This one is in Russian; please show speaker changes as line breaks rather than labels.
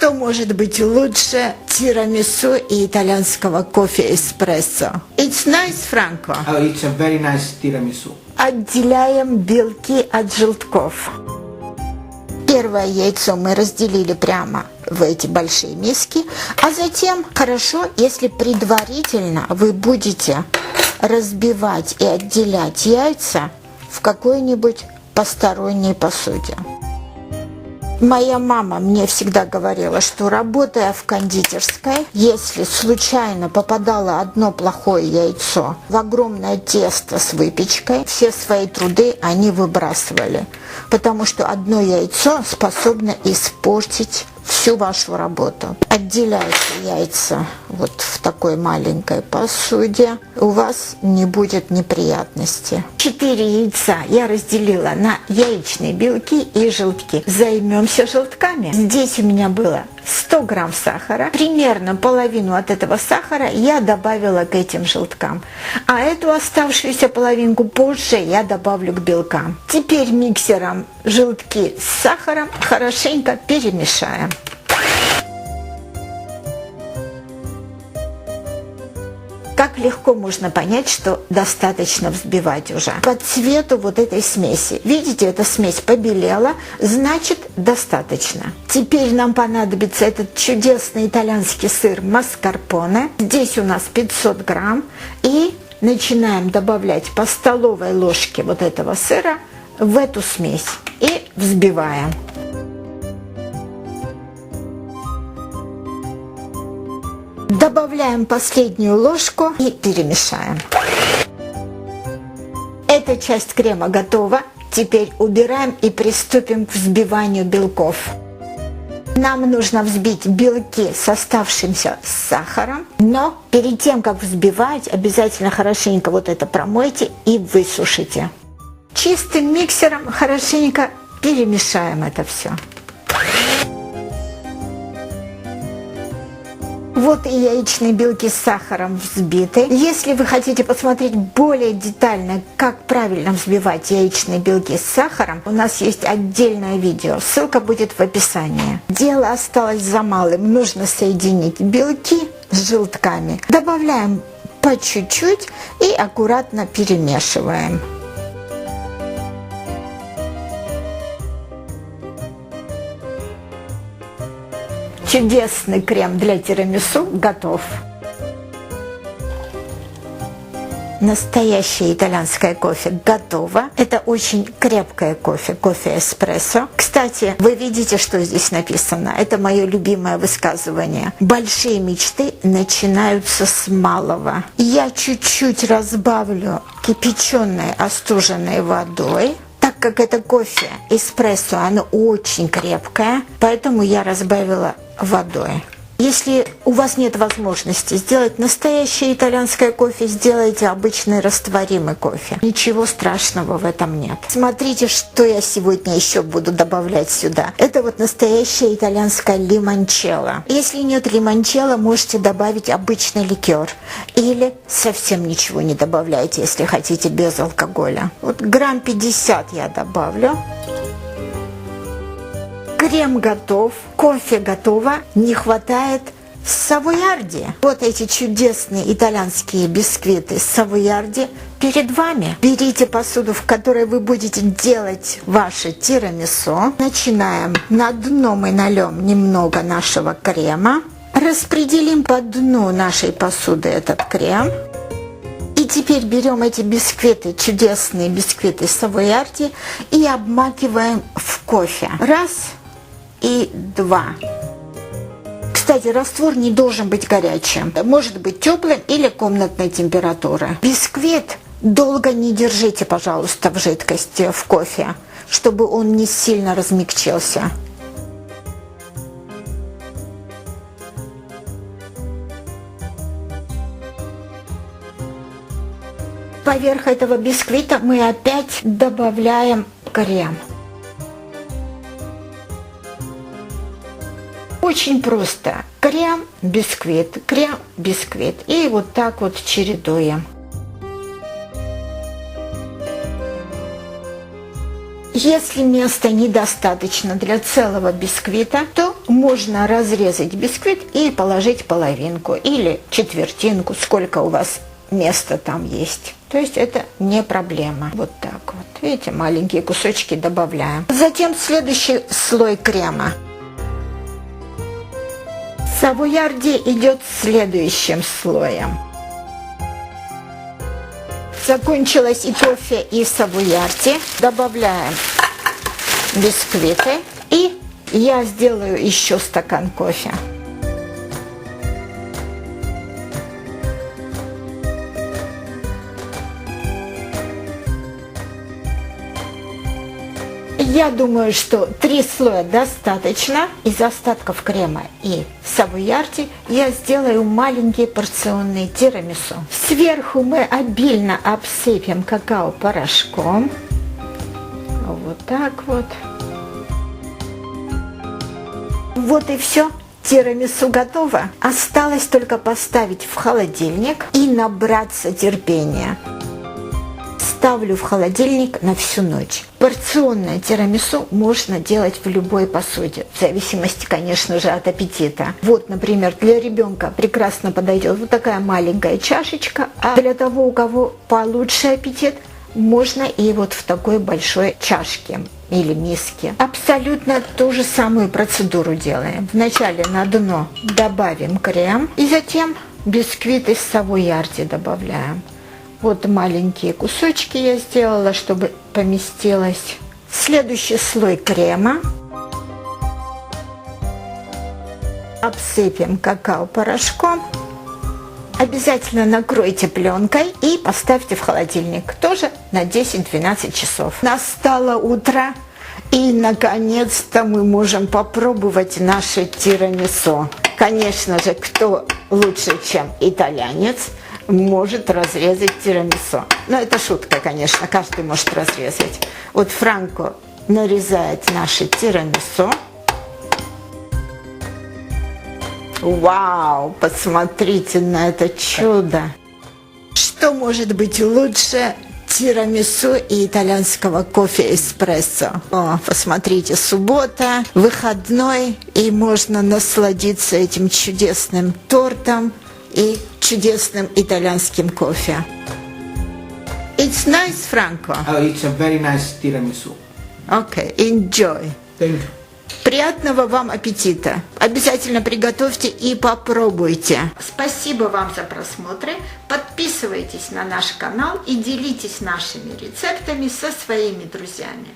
Что может быть лучше тирамису и итальянского кофе эспрессо? It's nice, Franco.
Oh, it's a very nice tiramisu.
Отделяем белки от желтков. Первое яйцо мы разделили прямо в эти большие миски, а затем хорошо, если предварительно вы будете разбивать и отделять яйца в какой-нибудь посторонней посуде. Моя мама мне всегда говорила, что, работая в кондитерской, если случайно попадало одно плохое яйцо в огромное тесто с выпечкой, все свои труды они выбрасывали, потому что одно яйцо способно испортить всю вашу работу. Отделяйте яйца вот в такой маленькой посуде, у вас не будет неприятностей. 4 яйца я разделила на яичные белки и желтки. Займемся желтками. Здесь у меня было 100 грамм сахара. Примерно половину от этого сахара я добавила к этим желткам. А эту оставшуюся половинку позже я добавлю к белкам. Теперь миксером желтки с сахаром хорошенько перемешаем. Как легко можно понять, что достаточно взбивать уже. По цвету вот этой смеси. Видите, эта смесь побелела, значит достаточно. Теперь нам понадобится этот чудесный итальянский сыр маскарпоне. Здесь у нас 500 грамм. И начинаем добавлять по столовой ложке вот этого сыра в эту смесь. И взбиваем. Добавляем последнюю ложку и перемешаем. Эта часть крема готова. Теперь убираем и приступим к взбиванию белков. Нам нужно взбить белки с оставшимся сахаром, но перед тем, как взбивать, обязательно хорошенько вот это промойте и высушите. Чистым миксером хорошенько перемешаем это все. Вот и яичные белки с сахаром взбиты. Если вы хотите посмотреть более детально, как правильно взбивать яичные белки с сахаром, у нас есть отдельное видео. Ссылка будет в описании. Дело осталось за малым. Нужно соединить белки с желтками. Добавляем по чуть-чуть и аккуратно перемешиваем. Чудесный крем для тирамису готов. Настоящее итальянское кофе готово. Это очень крепкое кофе, кофе эспрессо. Кстати, вы видите, что здесь написано? Это мое любимое высказывание. Большие мечты начинаются с малого. Я чуть-чуть разбавлю кипяченой остуженной водой. Так как это кофе эспрессо, оно очень крепкое, поэтому я разбавила водой. Если у вас нет возможности сделать настоящее итальянское кофе, сделайте обычный растворимый кофе. Ничего страшного в этом нет. Смотрите, что я сегодня еще буду добавлять сюда. Это вот настоящая итальянская лимончелло. Если нет лимончелло, можете добавить обычный ликер. Или совсем ничего не добавляйте, если хотите без алкоголя. Вот грамм 50 я добавлю. Крем готов, кофе готово, не хватает савойярди. Вот эти чудесные итальянские бисквиты савойярди перед вами. Берите посуду, в которой вы будете делать ваше тирамису. Начинаем. На дно мы нальем немного нашего крема. Распределим по дну нашей посуды этот крем. И теперь берем эти бисквиты, чудесные бисквиты савойярди, и обмакиваем в кофе. Раз и два. Кстати, раствор не должен быть горячим. Может быть теплым или комнатной температуры. Бисквит долго не держите, пожалуйста, в жидкости, в кофе, чтобы он не сильно размягчился. Поверх этого бисквита мы опять добавляем крем. Очень просто. Крем, бисквит, крем, бисквит. И вот так вот чередуем. Если места недостаточно для целого бисквита, то можно разрезать бисквит и положить половинку или четвертинку, сколько у вас места там есть. То есть это не проблема. Вот так вот. Видите, маленькие кусочки добавляем. Затем следующий слой крема. Савойарди идет следующим слоем. Закончилось и кофе, и савойарди. Добавляем бисквиты. И я сделаю еще стакан кофе. Я думаю, что 3 слоя достаточно. Из остатков крема и савойарди я сделаю маленькие порционные тирамису. Сверху мы обильно обсыпем какао-порошком. Вот так вот. Вот и все. Тирамису готово. Осталось только поставить в холодильник и набраться терпения. Ставлю в холодильник на всю ночь. Порционное тирамису можно делать в любой посуде, в зависимости, конечно же, от аппетита. Вот, например, для ребенка прекрасно подойдет вот такая маленькая чашечка, а для того, у кого получше аппетит, можно и вот в такой большой чашке или миске. Абсолютно ту же самую процедуру делаем. Вначале на дно добавим крем и затем бисквит из савойарди добавляем. Вот маленькие кусочки я сделала, чтобы поместилось. Следующий слой крема. Обсыпем какао-порошком. Обязательно накройте пленкой и поставьте в холодильник. Тоже на 10-12 часов. Настало утро. И, наконец-то, мы можем попробовать наше тирамису. Конечно же, кто лучше, чем итальянец, может разрезать тирамису. Но это шутка, конечно, каждый может разрезать. Вот Франко нарезает наше тирамису. Вау, посмотрите на это чудо! Что может быть лучше тирамису и итальянского кофе эспрессо? О, посмотрите, суббота, выходной, и можно насладиться этим чудесным тортом и чудесным итальянским кофе. It's nice, Franco.
Oh, it's a very nice tiramisu.
Okay, enjoy.
Thank you.
Приятного вам аппетита! Обязательно приготовьте и попробуйте. Спасибо вам за просмотры. Подписывайтесь на наш канал и делитесь нашими рецептами со своими друзьями.